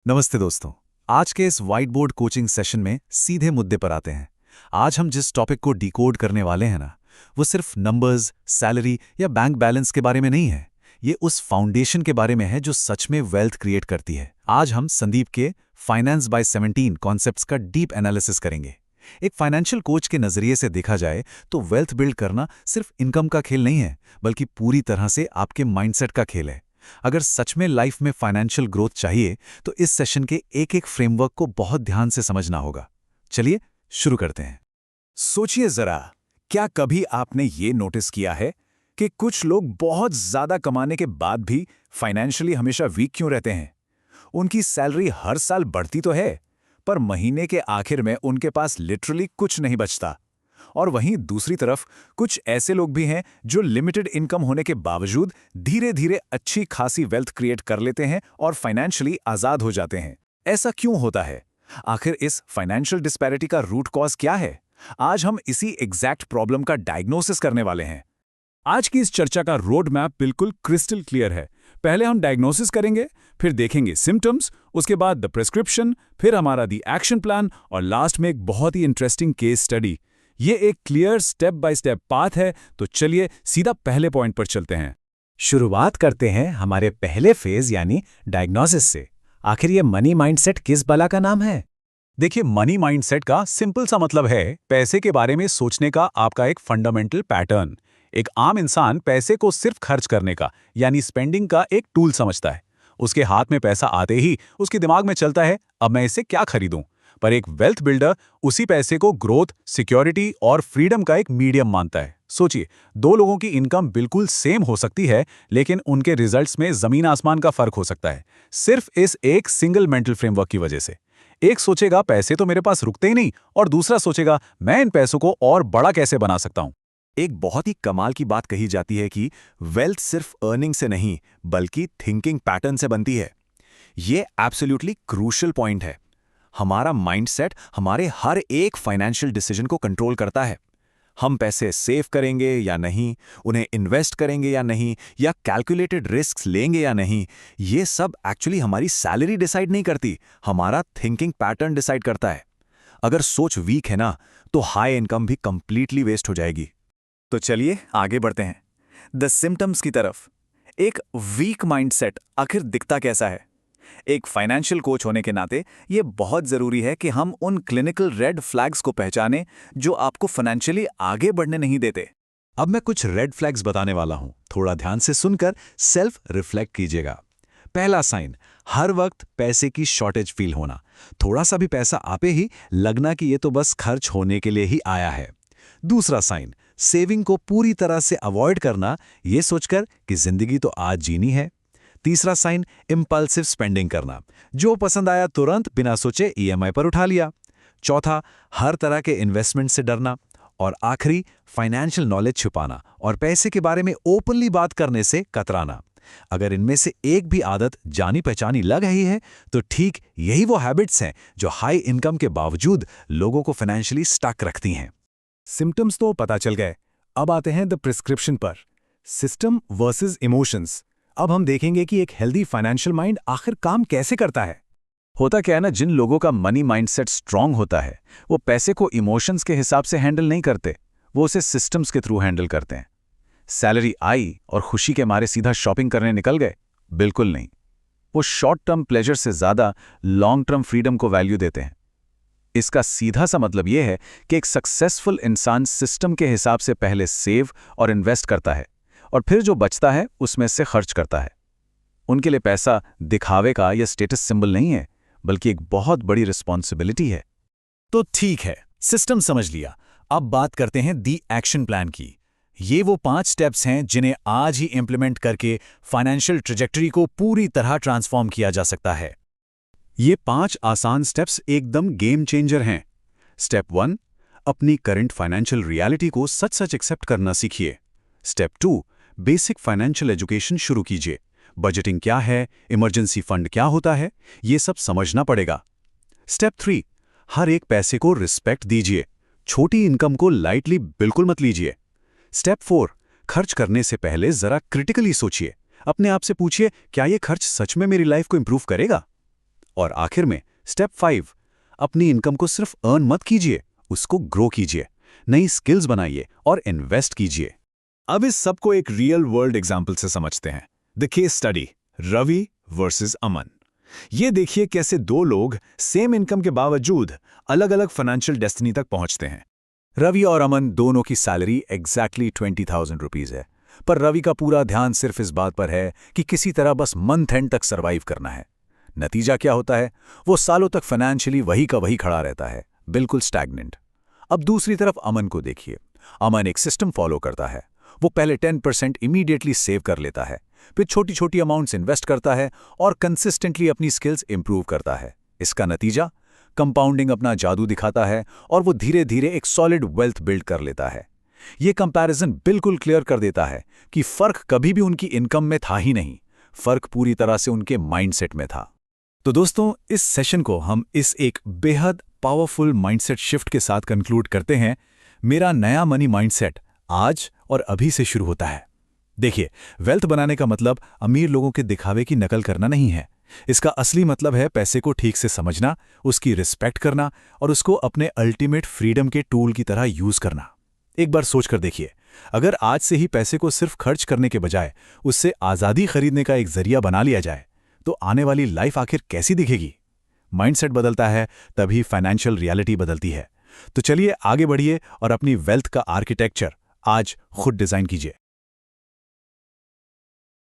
नमस्ते दोस्तों। आज के इस व्हाइट बोर्ड कोचिंग सेशन में सीधे मुद्दे पर आते हैं। आज हम जिस टॉपिक को डिकोड करने वाले हैं ना, वो सिर्फ नंबर्स, सैलरी या बैंक बैलेंस के बारे में नहीं है। ये उस फाउंडेशन के बारे में है जो सच में वेल्थ क्रिएट करती है। आज हम संदीप के फाइनेंस बाय 17 कॉन्सेप्ट्स का डीप एनालिसिस करेंगे। एक फाइनेंशियल कोच के नजरिए से देखा जाए तो वेल्थ बिल्ड करना सिर्फ इनकम का खेल नहीं है, बल्कि पूरी तरह से आपके माइंडसेट का खेल है। अगर सच में लाइफ में फाइनेंशियल ग्रोथ चाहिए तो इस सेशन के एक एक फ्रेमवर्क को बहुत ध्यान से समझना होगा। चलिए शुरू करते हैं। सोचिए जरा, क्या कभी आपने ये नोटिस किया है कि कुछ लोग बहुत ज्यादा कमाने के बाद भी फाइनेंशियली हमेशा वीक क्यों रहते हैं? उनकी सैलरी हर साल बढ़ती तो है, पर महीने के आखिर में उनके पास लिटरली कुछ नहीं बचता। और वहीं दूसरी तरफ कुछ ऐसे लोग भी हैं जो लिमिटेड इनकम होने के बावजूद धीरे धीरे अच्छी खासी वेल्थ क्रिएट कर लेते हैं और फाइनेंशियली आजाद हो जाते हैं। ऐसा क्यों होता है? आखिर इस फाइनेंशियल डिस्पैरिटी का रूट कॉज क्या है? आज हम इसी एग्जैक्ट प्रॉब्लम का डायग्नोसिस करने वाले हैं। आज की इस चर्चा का रोड मैप बिल्कुल क्रिस्टल क्लियर है। पहले हम डायग्नोसिस करेंगे, फिर देखेंगे सिम्टम्स, उसके बाद द प्रिस्क्रिप्शन, फिर हमारा द एक्शन प्लान और लास्ट में एक बहुत ही इंटरेस्टिंग केस स्टडी। ये एक clear step by step path है, तो चलिए सीधा पहले पॉइंट पर चलते हैं। शुरुआत करते हैं हमारे पहले फेज यानी डायग्नोसिस से। आखिर ये मनी माइंडसेट किस बला का नाम है? देखिए, मनी माइंडसेट का सिंपल सा मतलब है पैसे के बारे में सोचने का आपका एक फंडामेंटल पैटर्न। एक आम इंसान पैसे को सिर्फ खर्च करने का यानी स्पेंडिंग का एक टूल समझता है। उसके हाथ में पैसा आते ही उसके दिमाग में चलता है, अब मैं इसे क्या खरीदूं। पर एक वेल्थ बिल्डर उसी पैसे को ग्रोथ, सिक्योरिटी और फ्रीडम का एक मीडियम मानता है। सोचिए, दो लोगों की इनकम बिल्कुल सेम हो सकती है, लेकिन उनके रिजल्ट्स में जमीन आसमान का फर्क हो सकता है, सिर्फ इस एक सिंगल मेंटल फ्रेमवर्क की वजह से। एक सोचेगा पैसे तो मेरे पास रुकते ही नहीं, और दूसरा सोचेगा मैं इन पैसों को और बड़ा कैसे बना सकता हूं। एक बहुत ही कमाल की बात कही जाती है कि वेल्थ सिर्फ अर्निंग से नहीं, बल्कि थिंकिंग पैटर्न से बनती है। ये एब्सोल्युटली क्रूशियल पॉइंट है। हमारा माइंडसेट हमारे हर एक फाइनेंशियल डिसीजन को कंट्रोल करता है। हम पैसे सेव करेंगे या नहीं, उन्हें इन्वेस्ट करेंगे या नहीं, या कैलकुलेटेड रिस्क्स लेंगे या नहीं, ये सब एक्चुअली हमारी सैलरी डिसाइड नहीं करती, हमारा थिंकिंग पैटर्न डिसाइड करता है। अगर सोच वीक है ना, तो हाई इनकम भी कंप्लीटली वेस्ट हो जाएगी। तो चलिए आगे बढ़ते हैं द सिम्टम्स की तरफ। एक वीक माइंडसेट आखिर दिखता कैसा है? एक फाइनेंशियल कोच होने के नाते ये बहुत जरूरी है कि हम उन क्लिनिकल रेड फ्लैग्स को पहचानें जो आपको फाइनेंशियली आगे बढ़ने नहीं देते। अब मैं कुछ रेड फ्लैग्स बताने वाला हूं, थोड़ा ध्यान से सुनकर सेल्फ रिफ्लेक्ट कीजिएगा। पहला साइन, हर वक्त पैसे की शॉर्टेज फील होना। थोड़ा सा भी पैसा आते ही लगना कि ये तो बस खर्च होने के लिए ही आया है। दूसरा साइन, सेविंग को पूरी तरह से अवॉइड करना, ये सोचकर कि जिंदगी तो आज जीनी है। तीसरा साइन, इंपल्सिव स्पेंडिंग करना, जो पसंद आया तुरंत बिना सोचे ईएमआई पर उठा लिया। चौथा, हर तरह के इन्वेस्टमेंट से डरना। और आखिरी, फाइनेंशियल नॉलेज छुपाना और पैसे के बारे में ओपनली बात करने से कतराना। अगर इनमें से एक भी आदत जानी पहचानी लग रही है, तो ठीक यही वो हैबिट्स हैं जो हाई इनकम के बावजूद लोगों को फाइनेंशियली स्टक रखती हैं। सिम्टम्स तो पता चल गए, अब आते हैं द प्रिस्क्रिप्शन पर। System versus emotions. अब हम देखेंगे कि एक हेल्दी फाइनेंशियल माइंड आखिर काम कैसे करता है। होता क्या है ना, जिन लोगों का मनी माइंडसेट स्ट्रांग होता है, वो पैसे को इमोशंस के हिसाब से हैंडल नहीं करते, वो उसे सिस्टम्स के थ्रू हैंडल करते हैं। सैलरी आई और खुशी के मारे सीधा शॉपिंग करने निकल गए? बिल्कुल नहीं। वो शॉर्ट टर्म प्लेजर से ज्यादा लॉन्ग टर्म फ्रीडम को वैल्यू देते हैं। इसका सीधा सा मतलब यह है कि एक सक्सेसफुल इंसान सिस्टम के हिसाब से पहले सेव और इन्वेस्ट करता है, और फिर जो बचता है उसमें से खर्च करता है। उनके लिए पैसा दिखावे का या स्टेटस सिंबल नहीं है, बल्कि एक बहुत बड़ी रिस्पॉन्सिबिलिटी है। तो ठीक है, सिस्टम समझ लिया। अब बात करते हैं दी एक्शन प्लान की। ये वो 5 स्टेप्स हैं जिन्हें आज ही इंप्लीमेंट करके फाइनेंशियल ट्रैजेक्टरी को पूरी तरह ट्रांसफॉर्म किया जा सकता है। ये 5 आसान स्टेप्स एकदम गेम चेंजर हैं। स्टेप 1, अपनी करंट फाइनेंशियल रियलिटी को सच सच एक्सेप्ट करना सीखिए। स्टेप 2, बेसिक फाइनेंशियल एजुकेशन शुरू कीजिए। बजटिंग क्या है, इमरजेंसी फंड क्या होता है, ये सब समझना पड़ेगा। स्टेप 3, हर एक पैसे को रिस्पेक्ट दीजिए। छोटी इनकम को लाइटली बिल्कुल मत लीजिए। स्टेप 4, खर्च करने से पहले जरा क्रिटिकली सोचिए। अपने आप से पूछिए, क्या ये खर्च सच में मेरी लाइफ को इंप्रूव करेगा? और आखिर में स्टेप 5, अपनी इनकम को सिर्फ अर्न मत कीजिए, उसको ग्रो कीजिए, नई स्किल्स बनाइए और इन्वेस्ट कीजिए। अब इस सबको एक रियल वर्ल्ड एग्जाम्पल से समझते हैं। The case study, Ravi versus Aman. ये देखिए कैसे दो लोग सेम इनकम के बावजूद अलग अलग फाइनेंशियल डेस्टिनी तक पहुंचते हैं। रवि और अमन दोनों की सैलरी एग्जैक्टली 20,000 रुपीज है, पर रवि का पूरा ध्यान सिर्फ इस बात पर है कि किसी तरह बस मंथ एंड तक सरवाइव करना है। नतीजा क्या होता है? वो सालों तक फाइनेंशियली वही का वही खड़ा रहता है, बिल्कुल स्टैग्नेंट। अब दूसरी तरफ अमन को देखिए। अमन एक सिस्टम फॉलो करता है। वो पहले 10% इमीडिएटली सेव कर लेता है, फिर छोटी छोटी अमाउंट्स इन्वेस्ट करता है और कंसिस्टेंटली अपनी स्किल्स इंप्रूव करता है। इसका नतीजा, कंपाउंडिंग अपना जादू दिखाता है और वो धीरे धीरे एक सॉलिड वेल्थ बिल्ड कर लेता है। ये कंपैरिजन बिल्कुल क्लियर कर देता है कि फर्क कभी भी उनकी इनकम में था ही नहीं, फर्क पूरी तरह से उनके माइंडसेट में था। तो दोस्तों, इस सेशन को हम इस एक बेहद पावरफुल माइंडसेट शिफ्ट के साथ कंक्लूड करते हैं। मेरा नया मनी माइंडसेट आज और अभी से शुरू होता है। देखिए, वेल्थ बनाने का मतलब अमीर लोगों के दिखावे की नकल करना नहीं है। इसका असली मतलब है पैसे को ठीक से समझना, उसकी रिस्पेक्ट करना और उसको अपने अल्टीमेट फ्रीडम के टूल की तरह यूज करना। एक बार सोचकर देखिए, अगर आज से ही पैसे को सिर्फ खर्च करने के बजाय उससे आज़ादी खरीदने का एक जरिया बना लिया जाए, तो आने वाली लाइफ आखिर कैसी दिखेगी? माइंडसेट बदलता है तभी फाइनेंशियल रियलिटी बदलती है। तो चलिए आगे बढ़िए और अपनी वेल्थ का आर्किटेक्चर आज खुद डिजाइन कीजिए।